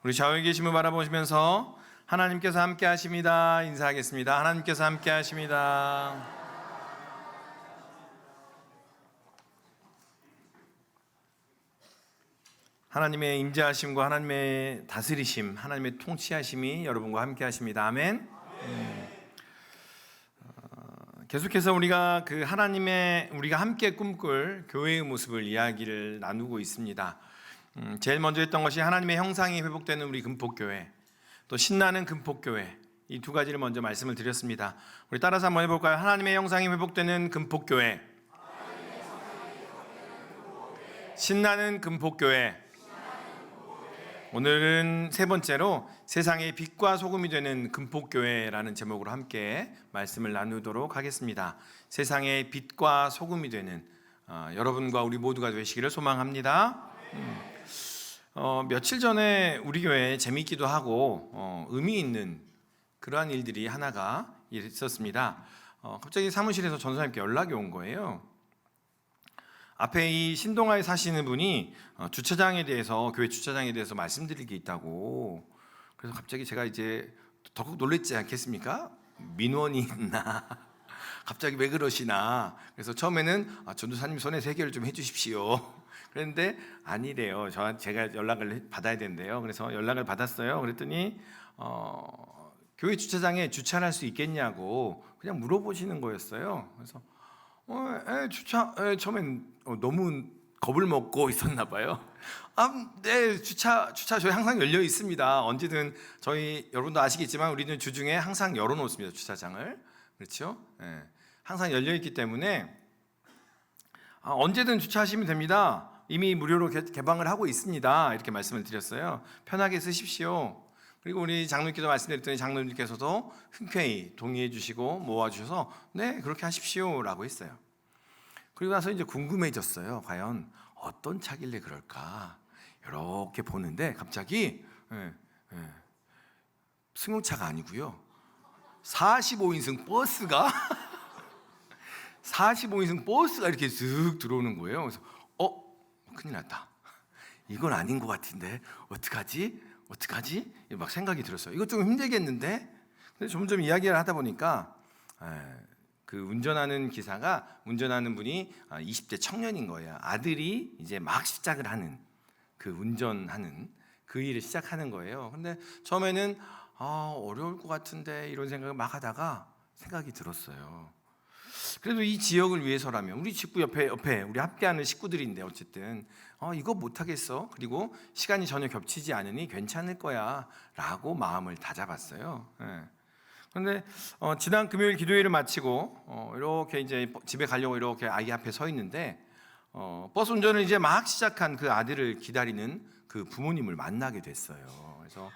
우리 좌우에 계심을 바라보시면서 하나님께서 함께 하십니다 인사하겠습니다. 하나님께서 함께 하십니다. 하나님의 임재하심과 하나님의 다스리심, 하나님의 통치하심이 여러분과 함께 하십니다. 아멘. 계속해서 우리가 우리가 함께 꿈꿀 교회의 모습을 이야기를 나누고 있습니다. 제일 먼저 했던 것이 하나님의 형상이 회복되는 우리 금폭교회, 또 신나는 금폭교회, 이 두 가지를 먼저 말씀을 드렸습니다. 우리 따라서 한번 해볼까요? 하나님의 형상이 회복되는 금폭교회, 신나는 금폭교회. 오늘은 세 번째로 세상의 빛과 소금이 되는 금폭교회라는 제목으로 함께 말씀을 나누도록 하겠습니다. 세상의 빛과 소금이 되는 여러분과 우리 모두가 되시기를 소망합니다. 며칠 전에 우리 교회에 재미있기도 하고 의미 있는 그러한 일들이 하나가 있었습니다. 갑자기 사무실에서 전사님께 연락이 온 거예요. 앞에 이 신동아에 사시는 분이 주차장에 대해서, 교회 주차장에 대해서 말씀드릴 게 있다고. 그래서 갑자기 제가 이제 더욱 놀랬지 않겠습니까? 민원이 있나? 갑자기 왜 그러시나? 그래서 처음에는 전도사님 손에서 해결을 좀 해주십시오. 그런데 아니래요. 제가 연락을 받아야 된대요. 그래서 연락을 받았어요. 그랬더니 교회 주차장에 주차할 수 있겠냐고 그냥 물어보시는 거였어요. 그래서 처음엔 너무 겁을 먹고 있었나 봐요. 네, 주차 저희 항상 열려 있습니다. 언제든 저희 여러분도 아시겠지만 우리는 주중에 항상 열어놓습니다. 주차장을. 그렇죠? 네, 항상 열려 있기 때문에 언제든 주차하시면 됩니다. 이미 무료로 개방을 하고 있습니다. 이렇게 말씀을 드렸어요. 편하게 쓰십시오. 그리고 우리 장로님께서 말씀드렸더니 장로님께서도 흔쾌히 동의해 주시고 모아주셔서 네, 그렇게 하십시오 라고 했어요. 그리고 나서 이제 궁금해졌어요. 과연 어떤 차길래 그럴까? 이렇게 보는데 갑자기 승용차가 아니고요, 45인승 버스가 45인승 버스가 이렇게 쓱 들어오는 거예요. 그래서 큰일 났다. 이건 아닌 것 같은데 어떡하지? 막 생각이 들었어요. 이거 좀 힘들겠는데? 근데 점점 이야기를 하다 보니까 그 운전하는 분이 20대 청년인 거예요. 아들이 이제 막 시작을 하는 그 운전하는 그 일을 시작하는 거예요. 근데 처음에는 어려울 것 같은데 이런 생각을 막 하다가 생각이 들었어요. 그래도 이 지역을 위해서라면, 우리 직구 옆에 우리 함께하는 식구들인데 어쨌든 이거 못하겠어. 그리고 시간이 전혀 겹치지 않으니 괜찮을 거야 라고 마음을 다잡았어요. 그런데 지난 금요일 기도회를 마치고 이렇게 이제 집에 가려고 이렇게 아이 앞에 서 있는데 버스 운전을 이제 막 시작한 그 아들을 기다리는 그 부모님을 만나게 됐어요. 그래서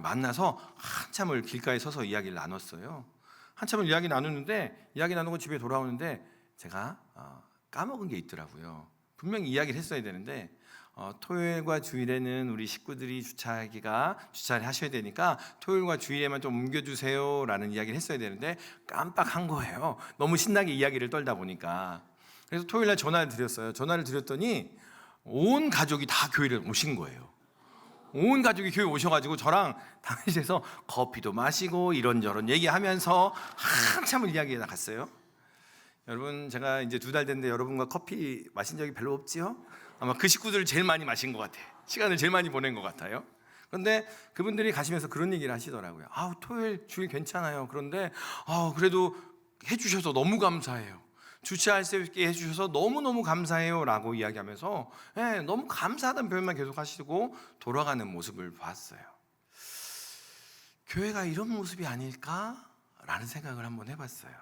만나서 한참을 길가에 서서 이야기를 나눴어요. 한참을 이야기 나누고 집에 돌아오는데 제가 까먹은 게 있더라고요. 분명히 이야기를 했어야 되는데 토요일과 주일에는 우리 식구들이 주차를 하셔야 되니까 토요일과 주일에만 좀 옮겨주세요 라는 이야기를 했어야 되는데 깜빡한 거예요. 너무 신나게 이야기를 떨다 보니까. 그래서 토요일날 전화를 드렸어요. 전화를 드렸더니 온 가족이 다 교회를 오신 거예요. 온 가족이 교회 오셔가지고 저랑 당시에서 커피도 마시고 이런저런 얘기하면서 한참을 이야기해 나갔어요. 여러분, 제가 이제 2달 됐는데 여러분과 커피 마신 적이 별로 없지요? 아마 그 식구들을 제일 많이 마신 것 같아요. 시간을 제일 많이 보낸 것 같아요. 그런데 그분들이 가시면서 그런 얘기를 하시더라고요. 토요일, 주일 괜찮아요. 그런데 그래도 해주셔서 너무 감사해요. 주차할 수 있게 해주셔서 너무너무 감사해요 라고 이야기하면서 너무 감사하다는 표현만 계속 하시고 돌아가는 모습을 봤어요. 교회가 이런 모습이 아닐까라는 생각을 한번 해봤어요.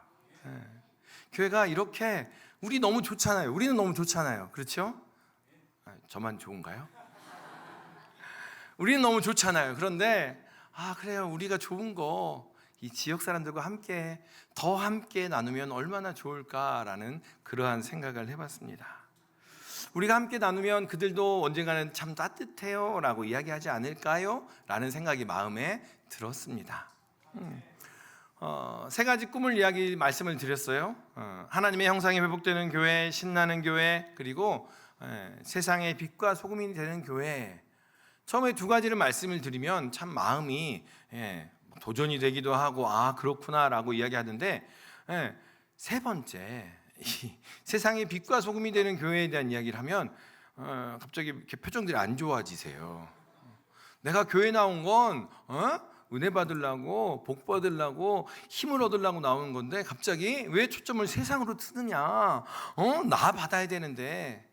교회가 이렇게 우리는 너무 좋잖아요. 그렇죠? 저만 좋은가요? 우리는 너무 좋잖아요. 그런데 그래요, 우리가 좋은 거 이 지역 사람들과 더 함께 나누면 얼마나 좋을까라는 그러한 생각을 해봤습니다. 우리가 함께 나누면 그들도 언젠가는 참 따뜻해요 라고 이야기하지 않을까요? 라는 생각이 마음에 들었습니다. 세 가지 꿈을 말씀을 드렸어요. 하나님의 형상이 회복되는 교회, 신나는 교회, 그리고 세상의 빛과 소금이 되는 교회. 처음에 두 가지를 말씀을 드리면 참 마음이 도전이 되기도 하고 아 그렇구나라고 이야기하는데 세 번째 이 세상의 빛과 소금이 되는 교회에 대한 이야기를 하면 갑자기 이렇게 표정들이 안 좋아지세요. 내가 교회 나온 건 은혜 받으려고 복 받으려고 힘을 얻으려고 나오는 건데 갑자기 왜 초점을 세상으로 트느냐? 나 받아야 되는데.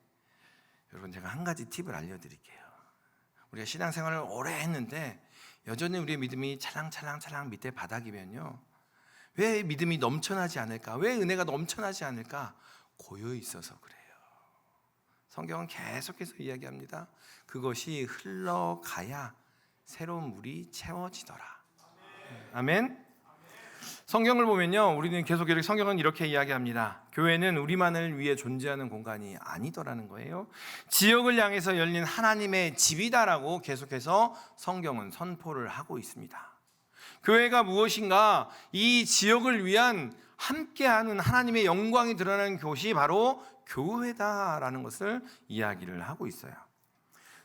여러분 제가 한 가지 팁을 알려드릴게요. 우리가 신앙생활을 오래 했는데 여전히 우리의 믿음이 찰랑찰랑 밑에 바닥이면요, 왜 믿음이 넘쳐나지 않을까? 왜 은혜가 넘쳐나지 않을까? 고여 있어서 그래요. 성경은 계속해서 이야기합니다. 그것이 흘러가야 새로운 물이 채워지더라. 아멘. 성경을 보면요, 우리는 계속 이렇게 성경은 이렇게 이야기합니다. 교회는 우리만을 위해 존재하는 공간이 아니더라는 거예요. 지역을 향해서 열린 하나님의 집이다라고 계속해서 성경은 선포를 하고 있습니다. 교회가 무엇인가? 이 지역을 위한 함께하는 하나님의 영광이 드러나는 곳이 바로 교회다라는 것을 이야기를 하고 있어요.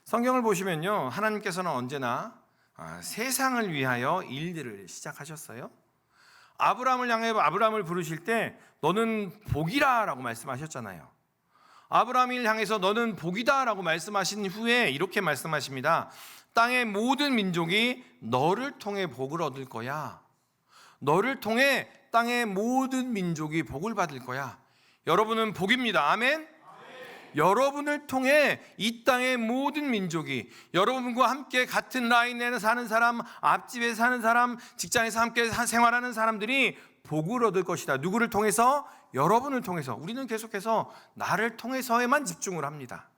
성경을 보시면요, 하나님께서는 언제나 세상을 위하여 일들을 시작하셨어요. 아브라함을 향해 아브라함을 부르실 때 너는 복이라라고 말씀하셨잖아요. 아브라함을 향해서 너는 복이다라고 말씀하신 후에 이렇게 말씀하십니다. 땅의 모든 민족이 너를 통해 복을 얻을 거야. 너를 통해 땅의 모든 민족이 복을 받을 거야. 여러분은 복입니다. 아멘. 여러분을 통해 이 땅의 모든 민족이, 여러분과 함께 같은 라인에 사는 사람, 앞집에 사는 사람, 직장에서 함께 생활하는 사람들이 복을 얻을 것이다. 누구를 통해서? 여러분을 통해서. 우리는 계속해서 나를 통해서에만 집중을 합니다.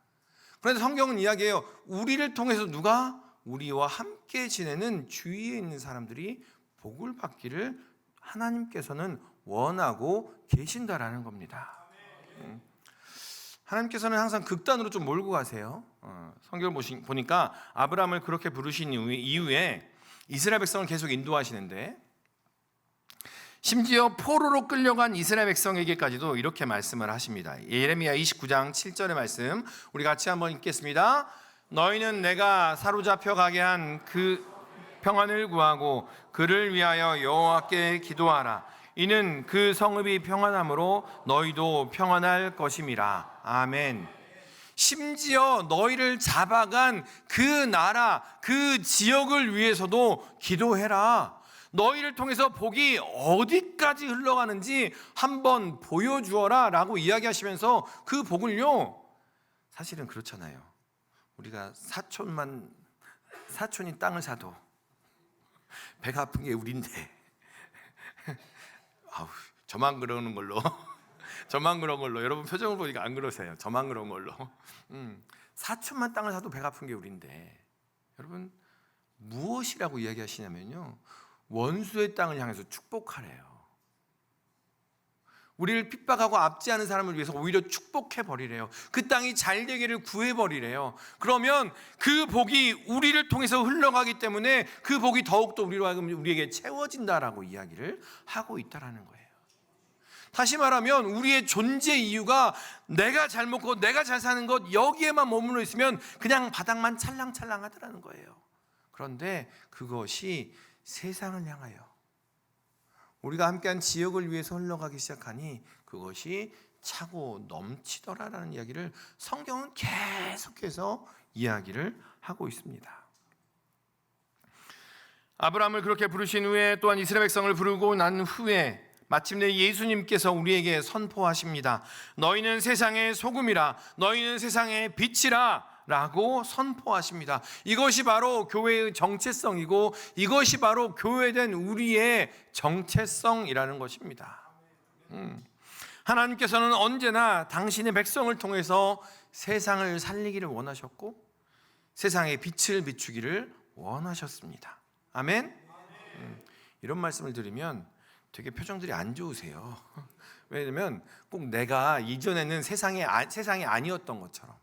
그런데 성경은 이야기해요. 우리를 통해서 누가? 우리와 함께 지내는 주위에 있는 사람들이 복을 받기를 하나님께서는 원하고 계신다라는 겁니다. 하나님께서는 항상 극단으로 좀 몰고 가세요. 성경을 보니까 아브라함을 그렇게 부르신 이후에 이스라엘 백성을 계속 인도하시는데, 심지어 포로로 끌려간 이스라엘 백성에게까지도 이렇게 말씀을 하십니다. 예레미야 29장 7절의 말씀 우리 같이 한번 읽겠습니다. 너희는 내가 사로잡혀 가게 한 그 평안을 구하고 그를 위하여 여호와께 기도하라. 이는 그 성읍이 평안함으로 너희도 평안할 것임이라. 아멘. 심지어 너희를 잡아간 그 나라, 그 지역을 위해서도 기도해라. 너희를 통해서 복이 어디까지 흘러가는지 한번 보여주어라 라고 이야기하시면서 그 복을요, 사실은 그렇잖아요. 우리가 사촌이 땅을 사도 배가 아픈 게 우린데 저만 그러는 걸로 저만 그런 걸로, 여러분 표정을 보니까 안 그러세요. 저만 그런 걸로. 사촌만 땅을 사도 배가 아픈 게 우린데, 여러분 무엇이라고 이야기하시냐면요, 원수의 땅을 향해서 축복하래요. 우리를 핍박하고 압제하는 사람을 위해서 오히려 축복해 버리래요. 그 땅이 잘 되기를 구해 버리래요. 그러면 그 복이 우리를 통해서 흘러가기 때문에 그 복이 더욱더 우리로 하여금 우리에게 채워진다라고 이야기를 하고 있다라는 거예요. 다시 말하면 우리의 존재 이유가 내가 잘 먹고 내가 잘 사는 것, 여기에만 머물러 있으면 그냥 바닥만 찰랑찰랑하더라는 거예요. 그런데 그것이 세상을 향하여 우리가 함께한 지역을 위해서 흘러가기 시작하니 그것이 차고 넘치더라라는 이야기를 성경은 계속해서 이야기를 하고 있습니다. 아브라함을 그렇게 부르신 후에 또한 이스라엘 백성을 부르고 난 후에 마침내 예수님께서 우리에게 선포하십니다. 너희는 세상의 소금이라, 너희는 세상의 빛이라 라고 선포하십니다. 이것이 바로 교회의 정체성이고 이것이 바로 교회된 우리의 정체성이라는 것입니다. 하나님께서는 언제나 당신의 백성을 통해서 세상을 살리기를 원하셨고 세상에 빛을 비추기를 원하셨습니다. 아멘. 이런 말씀을 드리면 되게 표정들이 안 좋으세요. 왜냐면 꼭 내가 이전에는 세상이 아니었던 것처럼,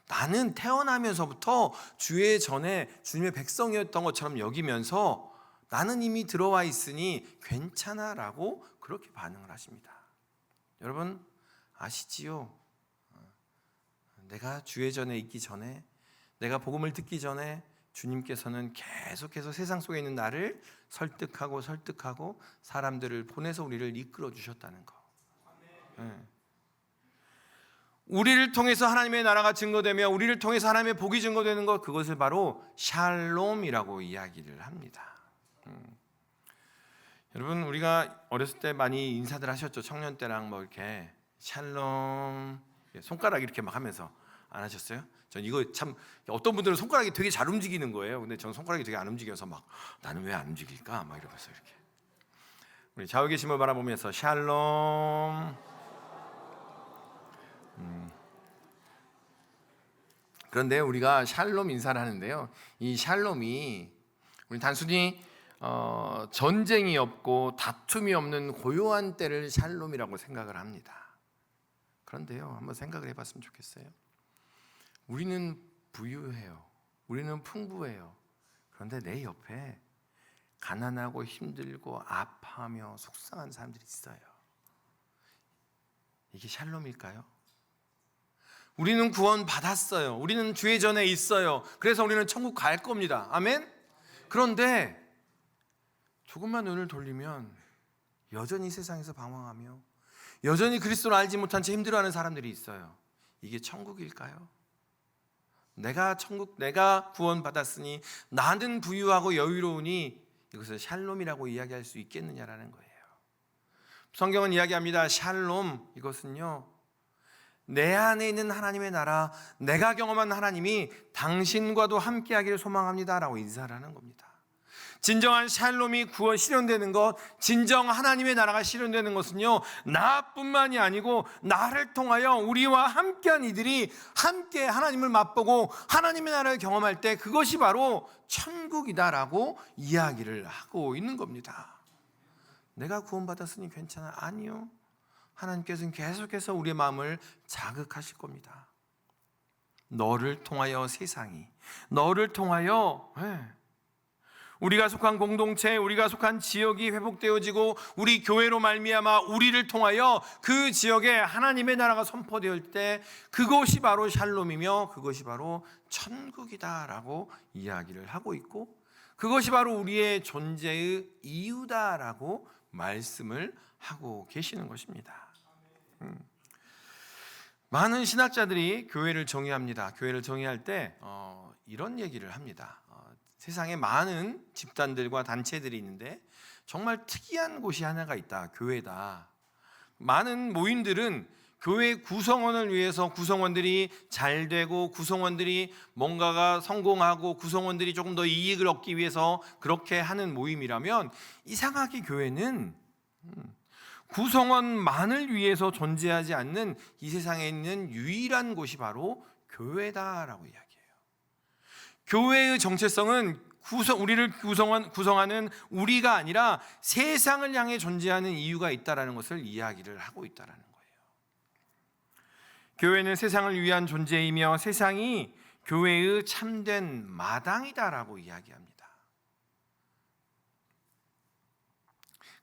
나는 태어나면서부터 주의 전에 주님의 백성이었던 것처럼 여기면서 나는 이미 들어와 있으니 괜찮아 라고 그렇게 반응을 하십니다. 여러분 아시지요? 내가 주의 전에 있기 전에, 내가 복음을 듣기 전에 주님께서는 계속해서 세상 속에 있는 나를 설득하고 사람들을 보내서 우리를 이끌어 주셨다는 거. 네. 우리를 통해서 하나님의 나라가 증거되며 우리를 통해서 하나님의 복이 증거되는 것, 그것을 바로 샬롬이라고 이야기를 합니다. 여러분, 우리가 어렸을 때 많이 인사들 하셨죠. 청년 때랑 뭐 이렇게 샬롬 손가락 이렇게 막 하면서 안 하셨어요? 전 이거 참, 어떤 분들은 손가락이 되게 잘 움직이는 거예요. 근데 저는 손가락이 되게 안 움직여서 막 나는 왜 안 움직일까? 막 이러면서 이렇게. 우리 좌우 계심을 바라보면서 샬롬. 그런데 우리가 샬롬 인사를 하는데요, 이 샬롬이 우리 단순히 전쟁이 없고 다툼이 없는 고요한 때를 샬롬이라고 생각을 합니다. 그런데요, 한번 생각을 해봤으면 좋겠어요. 우리는 부유해요. 우리는 풍부해요. 그런데 내 옆에 가난하고 힘들고 아파하며 속상한 사람들이 있어요. 이게 샬롬일까요? 우리는 구원 받았어요. 우리는 주의 전에 있어요. 그래서 우리는 천국 갈 겁니다. 아멘? 그런데 조금만 눈을 돌리면 여전히 세상에서 방황하며 여전히 그리스도를 알지 못한 채 힘들어하는 사람들이 있어요. 이게 천국일까요? 내가 구원 받았으니 나는 부유하고 여유로우니 이것을 샬롬이라고 이야기할 수 있겠느냐라는 거예요. 성경은 이야기합니다. 샬롬, 이것은요, 내 안에 있는 하나님의 나라, 내가 경험한 하나님이 당신과도 함께하기를 소망합니다라고 인사를 하는 겁니다. 진정한 샬롬이 실현되는 것, 진정 하나님의 나라가 실현되는 것은요, 나뿐만이 아니고 나를 통하여 우리와 함께한 이들이 함께 하나님을 맛보고 하나님의 나라를 경험할 때 그것이 바로 천국이다라고 이야기를 하고 있는 겁니다. 내가 구원받았으니 괜찮아? 아니요. 하나님께서는 계속해서 우리의 마음을 자극하실 겁니다. 너를 통하여 세상이, 너를 통하여 우리가 속한 공동체, 우리가 속한 지역이 회복되어지고 우리 교회로 말미암아 우리를 통하여 그 지역에 하나님의 나라가 선포될 때 그것이 바로 샬롬이며 그것이 바로 천국이다라고 이야기를 하고 있고, 그것이 바로 우리의 존재의 이유다라고 말씀을 하고 계시는 것입니다. 많은 신학자들이 교회를 정의합니다. 교회를 정의할 때 이런 얘기를 합니다. 세상에 많은 집단들과 단체들이 있는데 정말 특이한 곳이 하나가 있다. 교회다. 많은 모임들은 교회 구성원을 위해서 구성원들이 잘 되고 구성원들이 뭔가가 성공하고 구성원들이 조금 더 이익을 얻기 위해서 그렇게 하는 모임이라면, 이상하게 교회는 구성원만을 위해서 존재하지 않는 이 세상에 있는 유일한 곳이 바로 교회다라고 이야기해요. 교회의 정체성은 우리를 구성하는 우리가 아니라 세상을 향해 존재하는 이유가 있다라는 것을 이야기를 하고 있다라는 거예요. 교회는 세상을 위한 존재이며 세상이 교회의 참된 마당이다라고 이야기합니다.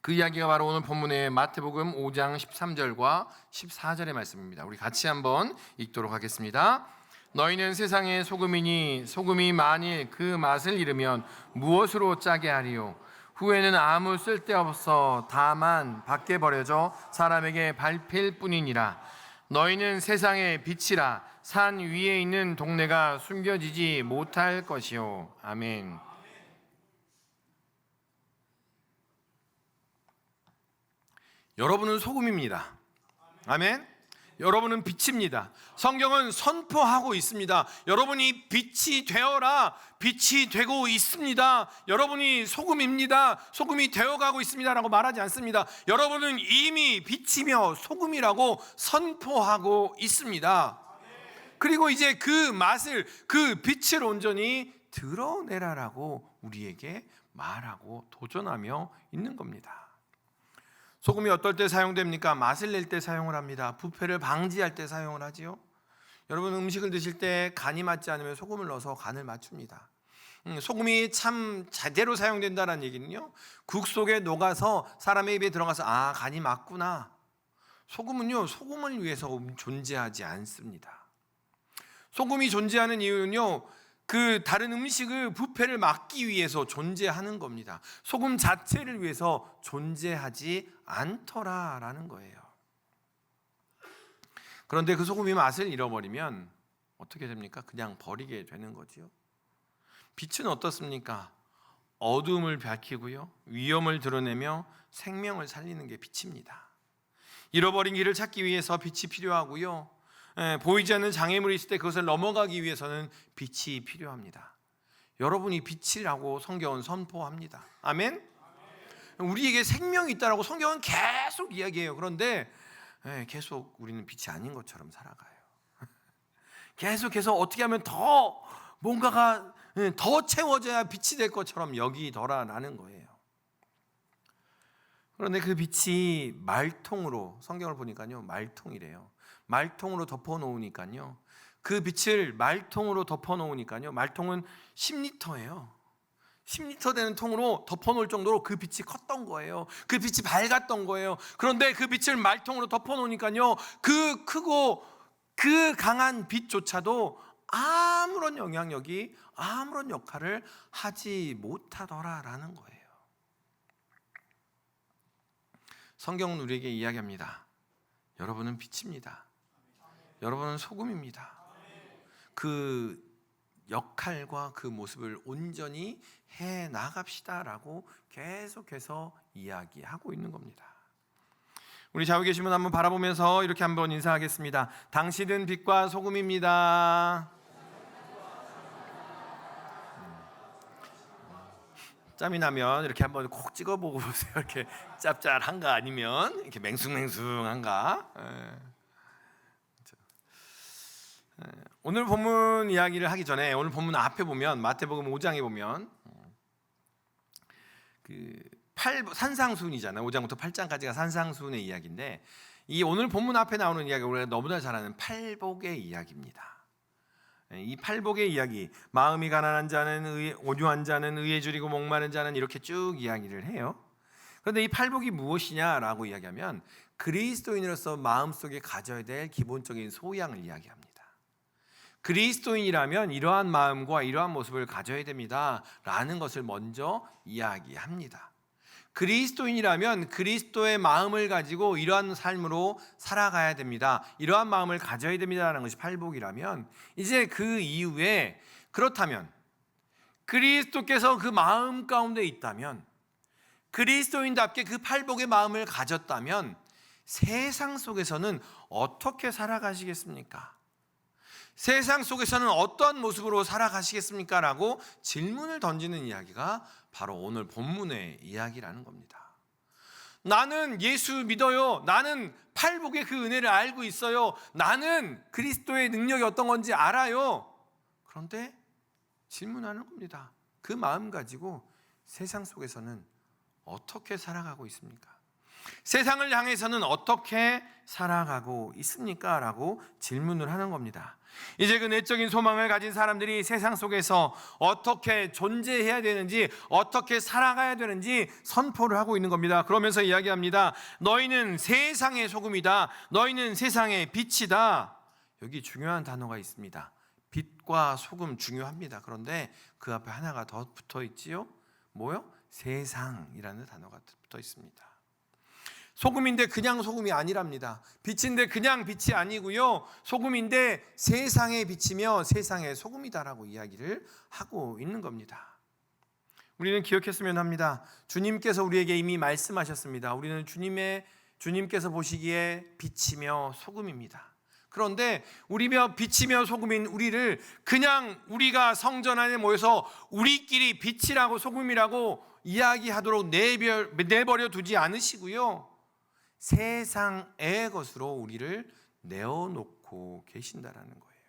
그 이야기가 바로 오늘 본문의 마태복음 5장 13절과 14절의 말씀입니다. 우리 같이 한번 읽도록 하겠습니다. 너희는 세상의 소금이니 소금이 만일 그 맛을 잃으면 무엇으로 짜게 하리요? 후에는 아무 쓸데없어 다만 밖에 버려져 사람에게 밟힐 뿐이니라. 너희는 세상의 빛이라. 산 위에 있는 동네가 숨겨지지 못할 것이요. 아멘. 여러분은 소금입니다. 아멘. 여러분은 빛입니다. 성경은 선포하고 있습니다. 여러분이 빛이 되어라. 빛이 되고 있습니다. 여러분이 소금입니다. 소금이 되어가고 있습니다 라고 말하지 않습니다. 여러분은 이미 빛이며 소금이라고 선포하고 있습니다. 그리고 이제 그 맛을, 그 빛을 온전히 드러내라라고 우리에게 말하고 도전하며 있는 겁니다. 소금이 어떨 때 사용됩니까? 맛을 낼 때 사용을 합니다. 부패를 방지할 때 사용을 하지요. 여러분, 음식을 드실 때 간이 맞지 않으면 소금을 넣어서 간을 맞춥니다. 소금이 참 제대로 사용된다는 얘기는요, 국 속에 녹아서 사람의 입에 들어가서 아, 간이 맞구나. 소금은요, 소금을 위해서 존재하지 않습니다. 소금이 존재하는 이유는요, 그 다른 음식의 부패를 막기 위해서 존재하는 겁니다. 소금 자체를 위해서 존재하지 않더라라는 거예요. 그런데 그 소금이 맛을 잃어버리면 어떻게 됩니까? 그냥 버리게 되는 거지요. 빛은 어떻습니까? 어둠을 밝히고요, 위험을 드러내며 생명을 살리는 게 빛입니다. 잃어버린 길을 찾기 위해서 빛이 필요하고요, 보이지 않는 장애물이 있을 때 그것을 넘어가기 위해서는 빛이 필요합니다. 여러분이 빛이라고 성경은 선포합니다. 아멘? 우리에게 생명이 있다라고 성경은 계속 이야기해요. 그런데 계속 우리는 빛이 아닌 것처럼 살아가요. 계속해서 어떻게 하면 더 뭔가가 더 채워져야 빛이 될 것처럼 여기더라라는 거예요. 그런데 그 빛이 말통으로, 성경을 보니까요 말통이래요. 말통으로 덮어놓으니까요, 그 빛을 말통으로 덮어놓으니까요, 말통은 10리터예요. 10리터 되는 통으로 덮어놓을 정도로 그 빛이 컸던 거예요. 그 빛이 밝았던 거예요. 그런데 그 빛을 말통으로 덮어놓으니까요, 그 크고 그 강한 빛조차도 아무런 영향력이, 아무런 역할을 하지 못하더라라는 거예요. 성경은 우리에게 이야기합니다. 여러분은 빛입니다. 여러분은 소금입니다. 그 역할과 그 모습을 온전히 해 나갑시다라고 계속해서 이야기하고 있는 겁니다. 우리 좌우 계신 분 한번 바라보면서 이렇게 한번 인사하겠습니다. 당신은 빛과 소금입니다. 짬이 나면 이렇게 한번 콕 찍어보고 보세요. 이렇게 짭짤한가 아니면 이렇게 맹숭맹숭한가. 오늘 본문 이야기를 하기 전에, 오늘 본문 앞에 보면 마태복음 5장에 보면 그 산상수훈이잖아요. 5장부터 8장까지가 산상수훈의 이야기인데, 이 오늘 본문 앞에 나오는 이야기가 우리가 너무나 잘 아는 팔복의 이야기입니다. 이 팔복의 이야기, 마음이 가난한 자는 온유한 자는 의에 줄이고 목마른 자는, 이렇게 쭉 이야기를 해요. 그런데 이 팔복이 무엇이냐라고 이야기하면 그리스도인으로서 마음속에 가져야 될 기본적인 소양을 이야기합니다. 그리스도인이라면 이러한 마음과 이러한 모습을 가져야 됩니다 라는 것을 먼저 이야기합니다. 그리스도인이라면 그리스도의 마음을 가지고 이러한 삶으로 살아가야 됩니다, 이러한 마음을 가져야 됩니다라는 것이 팔복이라면, 이제 그 이후에 그렇다면 그리스도께서 그 마음 가운데 있다면, 그리스도인답게 그 팔복의 마음을 가졌다면 세상 속에서는 어떻게 살아가시겠습니까? 세상 속에서는 어떠한 모습으로 살아가시겠습니까? 라고 질문을 던지는 이야기가 바로 오늘 본문의 이야기라는 겁니다. 나는 예수 믿어요. 나는 팔복의 그 은혜를 알고 있어요. 나는 그리스도의 능력이 어떤 건지 알아요. 그런데 질문하는 겁니다. 그 마음 가지고 세상 속에서는 어떻게 살아가고 있습니까? 세상을 향해서는 어떻게 살아가고 있습니까? 라고 질문을 하는 겁니다. 이제 그 내적인 소망을 가진 사람들이 세상 속에서 어떻게 존재해야 되는지, 어떻게 살아가야 되는지 선포를 하고 있는 겁니다. 그러면서 이야기합니다. 너희는 세상의 소금이다. 너희는 세상의 빛이다. 여기 중요한 단어가 있습니다. 빛과 소금 중요합니다. 그런데 그 앞에 하나가 더 붙어 있지요. 뭐요? 세상이라는 단어가 붙어 있습니다. 소금인데 그냥 소금이 아니랍니다. 빛인데 그냥 빛이 아니고요, 소금인데 세상의 빛이며 세상의 소금이다라고 이야기를 하고 있는 겁니다. 우리는 기억했으면 합니다. 주님께서 우리에게 이미 말씀하셨습니다. 우리는 주님께서 보시기에 빛이며 소금입니다. 그런데 우리며 빛이며 소금인 우리를 그냥 우리가 성전 안에 모여서 우리끼리 빛이라고 소금이라고 이야기하도록 내버려 두지 않으시고요, 세상의 것으로 우리를 내어놓고 계신다라는 거예요.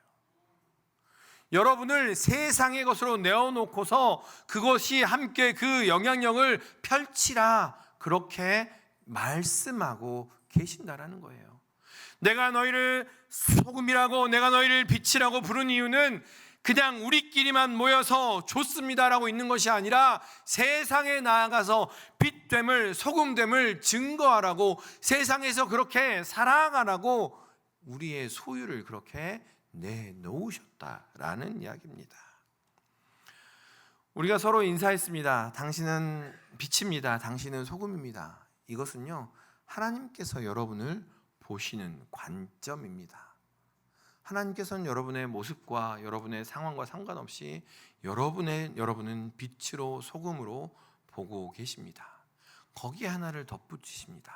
여러분을 세상의 것으로 내어놓고서 그것이 함께 그 영향력을 펼치라, 그렇게 말씀하고 계신다라는 거예요. 내가 너희를 소금이라고, 내가 너희를 빛이라고 부른 이유는 그냥 우리끼리만 모여서 좋습니다라고 있는 것이 아니라 세상에 나아가서 빛됨을, 소금됨을 증거하라고, 세상에서 그렇게 살아가라고 우리의 소유를 그렇게 내놓으셨다라는 이야기입니다. 우리가 서로 인사했습니다. 당신은 빛입니다. 당신은 소금입니다. 이것은요, 하나님께서 여러분을 보시는 관점입니다. 하나님께서는 여러분의 모습과 여러분의 상황과 상관없이 여러분은 빛으로 소금으로 보고 계십니다. 거기에 하나를 덧붙이십니다.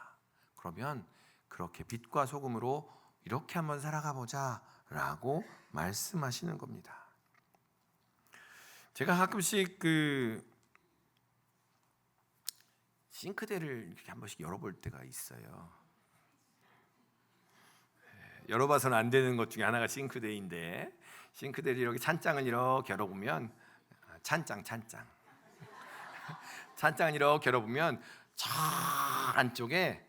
그러면 그렇게 빛과 소금으로 이렇게 한번 살아가 보자 라고 말씀하시는 겁니다. 제가 가끔씩 싱크대를 이렇게 한 번씩 열어볼 때가 있어요. 열어봐서는 안 되는 것 중에 하나가 싱크대인데, 싱크대를 이렇게 찬장을 이렇게 열어보면 찬장을 이렇게 열어보면 저 안쪽에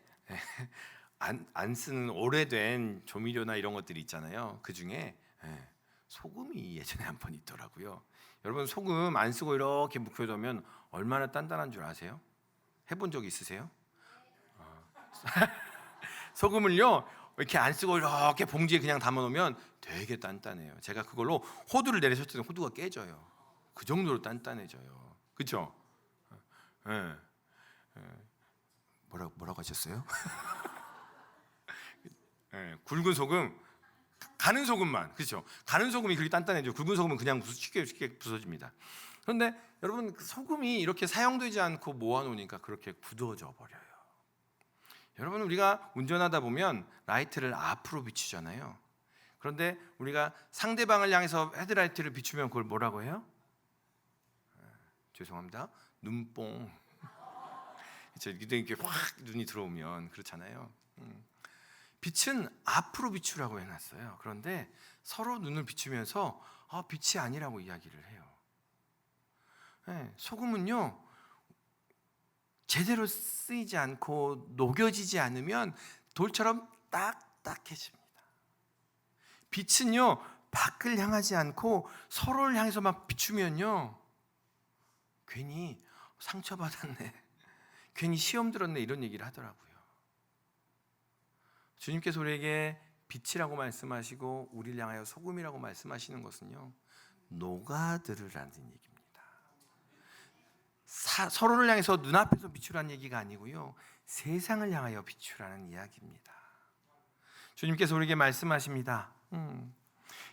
안 쓰는 오래된 조미료나 이런 것들이 있잖아요. 그 중에 소금이 예전에 한 번 있더라고요. 여러분, 소금 안 쓰고 이렇게 묵혀두면 얼마나 단단한 줄 아세요? 해본 적 있으세요? 소금을요 이렇게 안 쓰고 이렇게 봉지에 그냥 담아놓으면 되게 단단해요. 제가 그걸로 호두를 내리셨더니 호두가 깨져요. 그 정도로 단단해져요. 그렇죠? 뭐라고 하셨어요? 굵은 소금, 가는 소금만, 그렇죠? 가는 소금이 그렇게 단단해져요. 굵은 소금은 그냥 쉽게 부서집니다. 그런데 여러분, 소금이 이렇게 사용되지 않고 모아놓으니까 그렇게 굳어져 버려요. 여러분, 우리가 운전하다 보면 라이트를 앞으로 비추잖아요. 그런데 우리가 상대방을 향해서 헤드라이트를 비추면 그걸 뭐라고 해요? 죄송합니다. 눈뽕. 이렇게 확 눈이 들어오면 그렇잖아요. 빛은 앞으로 비추라고 해놨어요. 그런데 서로 눈을 비추면서 빛이 아니라고 이야기를 해요. 소금은요, 제대로 쓰이지 않고 녹여지지 않으면 돌처럼 딱딱해집니다. 빛은요, 밖을 향하지 않고 서로를 향해서만 비추면요, 괜히 상처받았네, 괜히 시험 들었네, 이런 얘기를 하더라고요. 주님께서 우리에게 빛이라고 말씀하시고 우리를 향하여 소금이라고 말씀하시는 것은요, 녹아들으라는 얘기입니다. 서로를 향해서 눈앞에서 비추라는 얘기가 아니고요, 세상을 향하여 비추라는 이야기입니다. 주님께서 우리에게 말씀하십니다.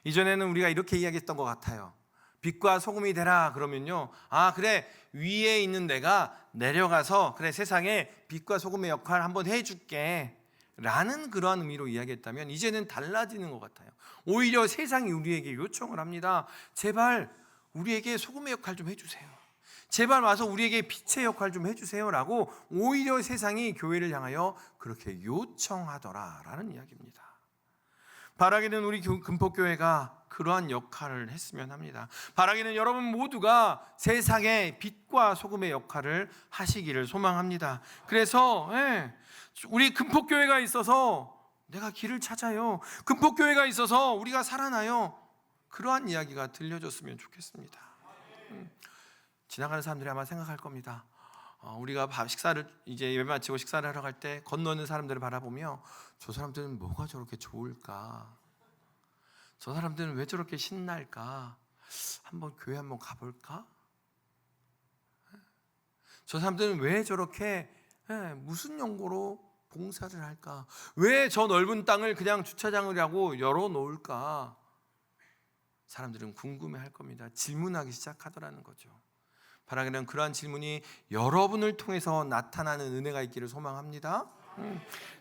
이전에는 우리가 이렇게 이야기했던 것 같아요. 빛과 소금이 되라 그러면요, 그래, 위에 있는 내가 내려가서 그래, 세상에 빛과 소금의 역할을 한번 해줄게 라는 그러한 의미로 이야기했다면, 이제는 달라지는 것 같아요. 오히려 세상이 우리에게 요청을 합니다. 제발 우리에게 소금의 역할 좀 해주세요. 제발 와서 우리에게 빛의 역할 좀 해주세요 라고 오히려 세상이 교회를 향하여 그렇게 요청하더라라는 이야기입니다. 바라기는 우리 금폭교회가 그러한 역할을 했으면 합니다. 바라기는 여러분 모두가 세상의 빛과 소금의 역할을 하시기를 소망합니다. 그래서 우리 금폭교회가 있어서 내가 길을 찾아요, 금폭교회가 있어서 우리가 살아나요, 그러한 이야기가 들려줬으면 좋겠습니다. 지나가는 사람들이 아마 생각할 겁니다. 우리가 식사를 이제 예배 마치고 식사를 하러 갈 때 건너는 사람들을 바라보며, 저 사람들은 뭐가 저렇게 좋을까? 저 사람들은 왜 저렇게 신날까? 한번 교회 한번 가볼까? 저 사람들은 왜 저렇게 무슨 연고로 봉사를 할까? 왜 저 넓은 땅을 그냥 주차장이라고 열어놓을까? 사람들은 궁금해할 겁니다. 질문하기 시작하더라는 거죠. 바라기는 그러한 질문이 여러분을 통해서 나타나는 은혜가 있기를 소망합니다.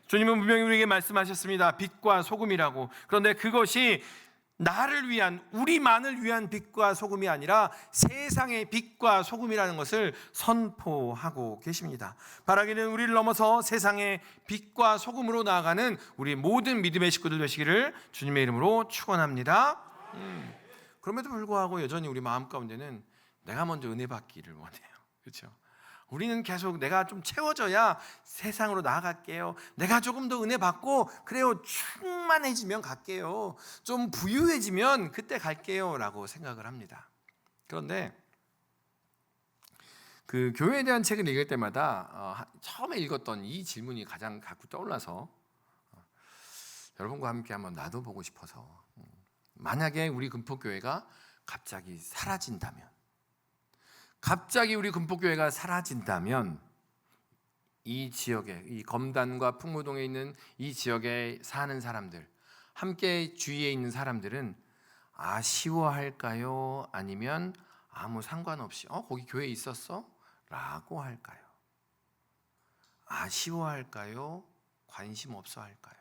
주님은 분명히 우리에게 말씀하셨습니다. 빛과 소금이라고. 그런데 그것이 나를 위한, 우리만을 위한 빛과 소금이 아니라 세상의 빛과 소금이라는 것을 선포하고 계십니다. 바라기는 우리를 넘어서 세상의 빛과 소금으로 나아가는 우리 모든 믿음의 식구들 되시기를 주님의 이름으로 축원합니다. 그럼에도 불구하고 여전히 우리 마음 가운데는 내가 먼저 은혜 받기를 원해요. 그렇죠? 우리는 계속 내가 좀 채워져야 세상으로 나아갈게요. 내가 조금 더 은혜 받고 그래요, 충만해지면 갈게요. 좀 부유해지면 그때 갈게요 라고 생각을 합니다. 그런데 그 교회에 대한 책을 읽을 때마다 처음에 읽었던 이 질문이 가장 자꾸 떠올라서 여러분과 함께 한번 나눠보고 싶어서, 만약에 우리 금폭교회가 갑자기 사라진다면, 갑자기 우리 금폭교회가 사라진다면 이 지역에, 이 검단과 풍무동에 있는 이 지역에 사는 사람들, 함께 주위에 있는 사람들은 아쉬워할까요? 아니면 아무 상관없이 거기 교회 있었어? 라고 할까요? 아쉬워할까요? 관심 없어 할까요?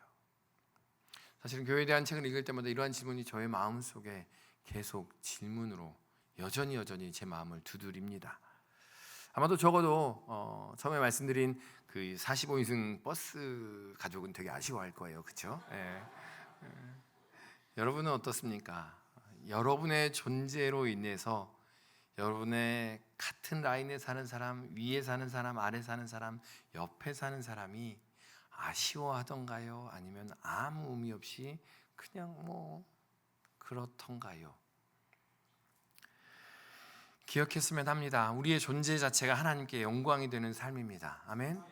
사실은 교회에 대한 책을 읽을 때마다 이러한 질문이 저의 마음속에 계속 질문으로 여전히 제 마음을 두드립니다. 아마도 적어도 처음에 말씀드린 그 45인승 버스 가족은 되게 아쉬워할 거예요. 그렇죠? 여러분은 어떻습니까? 여러분의 존재로 인해서 여러분의 같은 라인에 사는 사람, 위에 사는 사람, 아래 사는 사람, 옆에 사는 사람이 아쉬워하던가요? 아니면 아무 의미 없이 그냥 그렇던가요? 기억했으면 합니다. 우리의 존재 자체가 하나님께 영광이 되는 삶입니다. 아멘.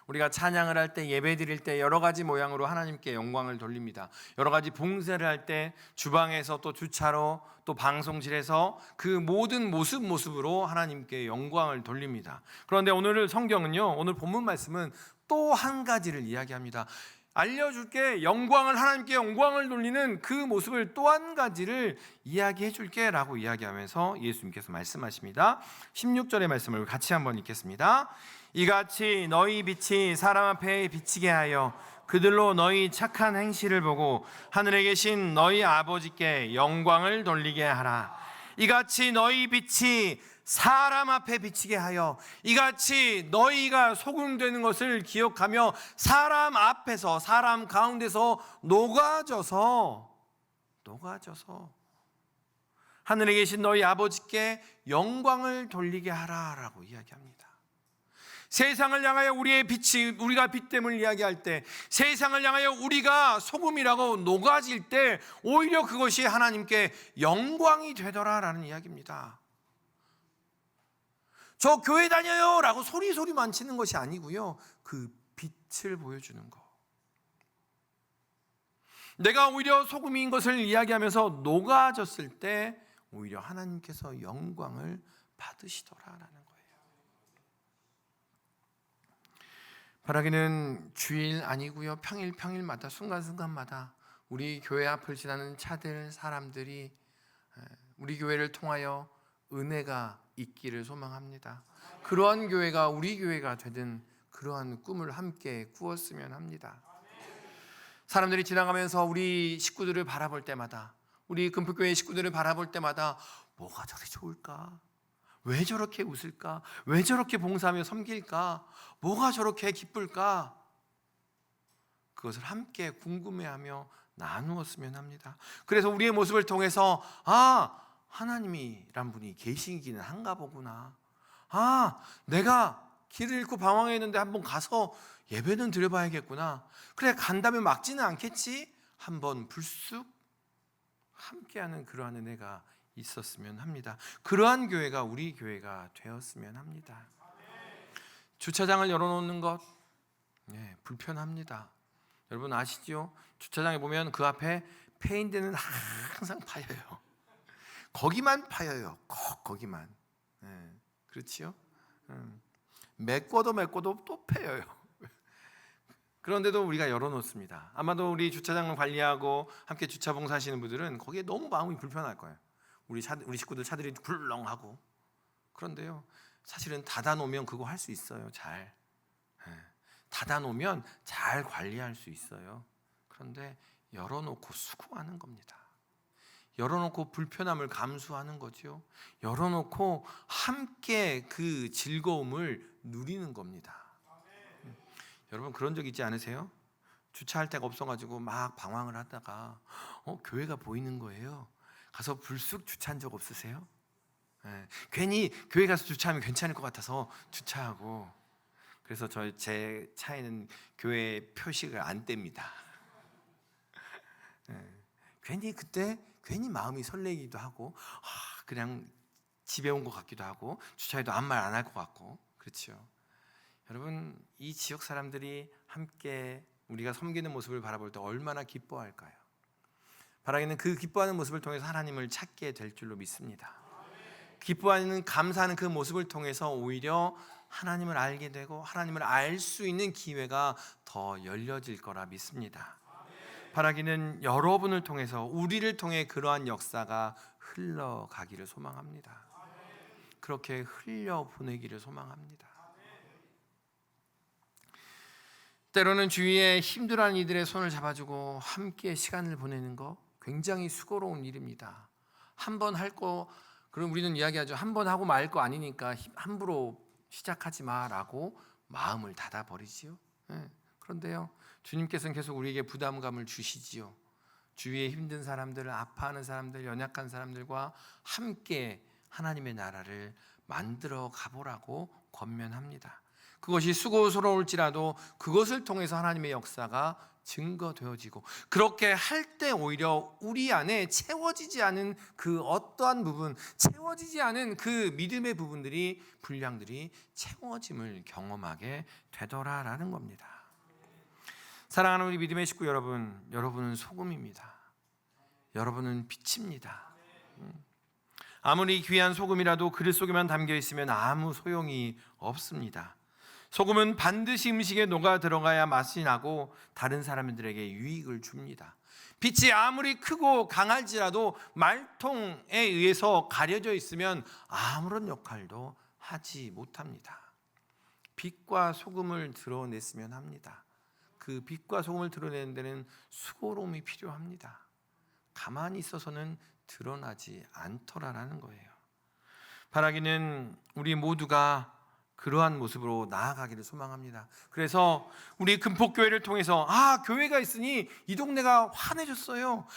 우리가 찬양을 할 때, 예배 드릴 때 여러 가지 모양으로 하나님께 영광을 돌립니다. 여러 가지 봉사를 할 때 주방에서 또 주차로 또 방송실에서 그 모든 모습으로 하나님께 영광을 돌립니다. 그런데 오늘 성경은요, 오늘 본문 말씀은 또 한 가지를 이야기합니다. 알려줄게, 하나님께 영광을 돌리는 그 모습을 또 한 가지를 이야기해 줄게 라고 이야기하면서 예수님께서 말씀하십니다. 16절의 말씀을 같이 한번 읽겠습니다. 이같이 너희 빛이 사람 앞에 비치게 하여 그들로 너희 착한 행실을 보고 하늘에 계신 너희 아버지께 영광을 돌리게 하라. 이같이 너희 빛이 사람 앞에 비치게 하여, 이같이 너희가 소금 되는 것을 기억하며 사람 앞에서, 사람 가운데서 녹아져서 하늘에 계신 너희 아버지께 영광을 돌리게 하라라고 이야기합니다. 세상을 향하여 우리의 빛이, 우리가 빛됨을 이야기할 때, 세상을 향하여 우리가 소금이라고 녹아질 때 오히려 그것이 하나님께 영광이 되더라라는 이야기입니다. 저 교회 다녀요 라고 소리만 치는 것이 아니고요, 그 빛을 보여주는 것. 내가 오히려 소금인 것을 이야기하면서 녹아졌을 때 오히려 하나님께서 영광을 받으시더라라는 거예요. 바라기는 주일 아니고요, 평일마다 순간순간마다 우리 교회 앞을 지나는 차들, 사람들이 우리 교회를 통하여 은혜가 있기를 소망합니다. 그러한 교회가 우리 교회가 되든 그러한 꿈을 함께 꾸었으면 합니다. 사람들이 지나가면서 우리 식구들을 바라볼 때마다, 우리 금폭교회 식구들을 바라볼 때마다 뭐가 저리 좋을까? 왜 저렇게 웃을까? 왜 저렇게 봉사하며 섬길까? 뭐가 저렇게 기쁠까? 그것을 함께 궁금해하며 나누었으면 합니다. 그래서 우리의 모습을 통해서 하나님이란 분이 계시기는 한가 보구나. 내가 길을 잃고 방황했는데 한번 가서 예배는 드려봐야겠구나. 그래, 간다면 막지는 않겠지? 한번 불쑥 함께하는 그러한 은혜가 있었으면 합니다. 그러한 교회가 우리 교회가 되었으면 합니다. 주차장을 열어놓는 것 불편합니다. 여러분 아시죠? 주차장에 보면 그 앞에 페인트는 항상 파여요. 거기만 파여요. 꼭 거기만. 그렇지요? 메꿔도 또 패여요. 그런데도 우리가 열어놓습니다. 아마도 우리 주차장을 관리하고 함께 주차 봉사하시는 분들은 거기에 너무 마음이 불편할 거예요. 우리 식구들 차들이 굴렁하고. 그런데요, 사실은 닫아놓으면 그거 할 수 있어요. 잘 닫아놓으면 잘 관리할 수 있어요. 그런데 열어놓고 수고하는 겁니다. 열어놓고 불편함을 감수하는 거죠. 열어놓고 함께 그 즐거움을 누리는 겁니다. 여러분 그런 적 있지 않으세요? 주차할 데가 없어가지고 막 방황을 하다가 교회가 보이는 거예요. 가서 불쑥 주차한 적 없으세요? 괜히 교회 가서 주차하면 괜찮을 것 같아서 주차하고. 그래서 제 차에는 교회 표식을 안 뗍니다. 괜히 마음이 설레기도 하고, 그냥 집에 온 것 같기도 하고, 주차해도 아무 말 안 할 것 같고. 그렇죠. 여러분, 이 지역 사람들이 함께 우리가 섬기는 모습을 바라볼 때 얼마나 기뻐할까요? 바라기는 그 기뻐하는 모습을 통해서 하나님을 찾게 될 줄로 믿습니다. 기뻐하는 감사하는 그 모습을 통해서 오히려 하나님을 알게 되고 하나님을 알 수 있는 기회가 더 열려질 거라 믿습니다. 바라기는 여러분을 통해서 우리를 통해 그러한 역사가 흘러가기를 소망합니다. 그렇게 흘려보내기를 소망합니다. 때로는 주위에 힘들어하는 이들의 손을 잡아주고 함께 시간을 보내는 거 굉장히 수고로운 일입니다. 한 번 할 거, 그럼 우리는 이야기하죠. 한 번 하고 말 거 아니니까 함부로 시작하지 마라고 마음을 닫아버리지요. 그런데요, 주님께서는 계속 우리에게 부담감을 주시지요. 주위에 힘든 사람들, 아파하는 사람들, 연약한 사람들과 함께 하나님의 나라를 만들어 가보라고 권면합니다. 그것이 수고스러울지라도 그것을 통해서 하나님의 역사가 증거되어지고, 그렇게 할 때 오히려 우리 안에 채워지지 않은 그 어떠한 부분, 채워지지 않은 그 믿음의 부분들이, 분량들이 채워짐을 경험하게 되더라라는 겁니다. 사랑하는 우리 믿음의 식구 여러분, 여러분은 소금입니다. 여러분은 빛입니다. 아무리 귀한 소금이라도 그릇 속에만 담겨 있으면 아무 소용이 없습니다. 소금은 반드시 음식에 녹아 들어가야 맛이 나고 다른 사람들에게 유익을 줍니다. 빛이 아무리 크고 강할지라도 말통에 의해서 가려져 있으면 아무런 역할도 하지 못합니다. 빛과 소금을 드러냈으면 합니다. 그 빛과 소금을 드러내는 데는 수고로움이 필요합니다. 가만히 있어서는 드러나지 않더라라는 거예요. 바라기는 우리 모두가 그러한 모습으로 나아가기를 소망합니다. 그래서 우리 금폭교회를 통해서 교회가 있으니 이 동네가 환해졌어요.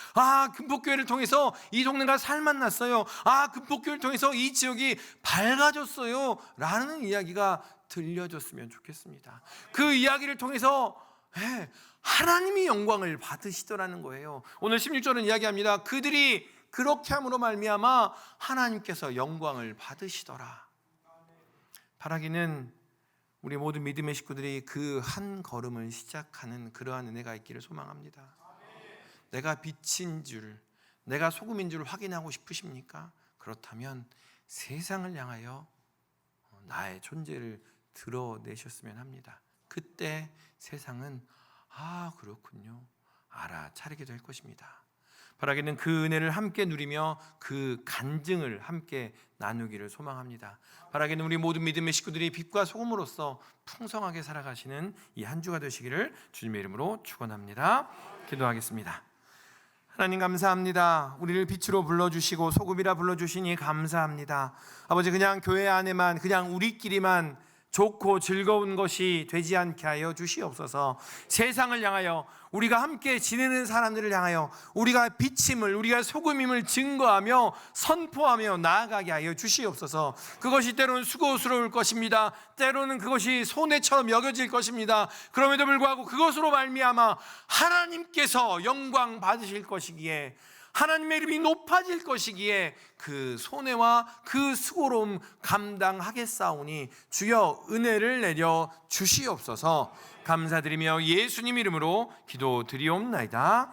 금폭교회를 통해서 이 동네가 살맛났어요. 금폭교회를 통해서 이 지역이 밝아졌어요 라는 이야기가 들려줬으면 좋겠습니다. 그 이야기를 통해서 하나님이 영광을 받으시더라는 거예요. 오늘 16절은 이야기합니다. 그들이 그렇게 함으로 말미암아 하나님께서 영광을 받으시더라. 바라기는 우리 모든 믿음의 식구들이 그 한 걸음을 시작하는 그러한 은혜가 있기를 소망합니다. 내가 빛인 줄, 내가 소금인 줄 확인하고 싶으십니까? 그렇다면 세상을 향하여 나의 존재를 드러내셨으면 합니다. 그때 세상은 그렇군요, 알아차리게 될 것입니다. 바라기는 그 은혜를 함께 누리며 그 간증을 함께 나누기를 소망합니다. 바라기는 우리 모든 믿음의 식구들이 빛과 소금으로서 풍성하게 살아가시는 이 한 주가 되시기를 주님의 이름으로 축원합니다. 기도하겠습니다. 하나님 감사합니다. 우리를 빛으로 불러주시고 소금이라 불러주시니 감사합니다. 아버지, 그냥 교회 안에만, 그냥 우리끼리만 좋고 즐거운 것이 되지 않게 하여 주시옵소서. 세상을 향하여, 우리가 함께 지내는 사람들을 향하여 우리가 빛임을, 우리가 소금임을 증거하며 선포하며 나아가게 하여 주시옵소서. 그것이 때로는 수고스러울 것입니다. 때로는 그것이 손해처럼 여겨질 것입니다. 그럼에도 불구하고 그것으로 말미암아 하나님께서 영광 받으실 것이기에, 하나님의 이름이 높아질 것이기에 그 손해와 그 수고로움 감당하겠사오니 주여 은혜를 내려 주시옵소서. 감사드리며 예수님 이름으로 기도드리옵나이다.